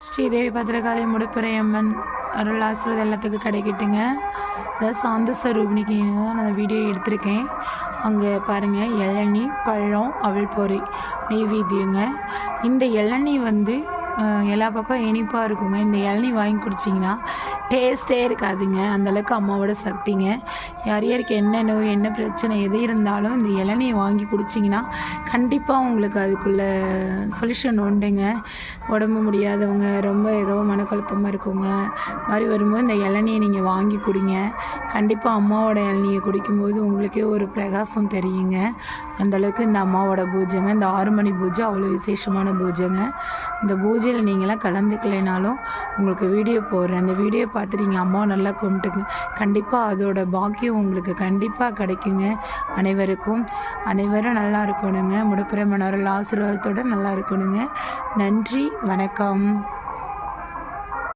ஸ்ரீதேவி பத்திரகாளி முடுப்புரையம்மன் அருள் ஆசீர்வாதம் எல்லாத்துக்கும் கிடைக்கட்டுங்க. அதாவது சாந்த ஸ்வரூபினிக்கு தான் நான் வீடியோ எடுத்திருக்கேன். அங்கே பாருங்கள், இளநீ, பழம், அவல் பொரி நெய்வேத்தியங்க. இந்த இளநீ எல்லா பக்கம் இனிப்பாக இருக்குங்க. இந்த இளநீ வாங்கி குடிச்சிங்கன்னா டேஸ்ட்டே இருக்காதுங்க. அந்தளவுக்கு அம்மாவோட சக்திங்க. யார் யாருக்கு என்ன நோய், என்ன பிரச்சனை எது இருந்தாலும் இந்த இளநியை வாங்கி குடிச்சிங்கன்னா கண்டிப்பாக உங்களுக்கு அதுக்குள்ளே சொல்யூஷன் உண்டுங்க. உடம்பு முடியாதவங்க, ரொம்ப ஏதோ மனக்குழப்பமாக இருக்கவங்க மாதிரி வரும்போது இந்த இளநியை நீங்கள் வாங்கி குடிங்க. கண்டிப்பாக அம்மாவோட இளநியை குடிக்கும்போது உங்களுக்கே ஒரு பிரகாசம் தெரியுங்க. அந்தளவுக்கு இந்த அம்மாவோட பூஜைங்க. இந்த 6 மணி பூஜை அவ்வளோ விசேஷமான பூஜைங்க. இந்த பூஜையில் நீங்களாம் கலந்துக்கலைனாலும் உங்களுக்கு வீடியோ போடுறேன். அந்த வீடியோ பார்த்துட்டு நீங்கள் அம்மாவை நல்லா கும்பிட்டுங்க. கண்டிப்பாக அதோட பாக்கியம் உங்களுக்கு கண்டிப்பாக கிடைக்குங்க. அனைவரும் நல்லா இருக்கணுங்க. முடுப்புரையம்மன் அருள் ஆசீர்வாதத்தோடு நல்லா இருக்கணுங்க. நன்றி, வணக்கம்.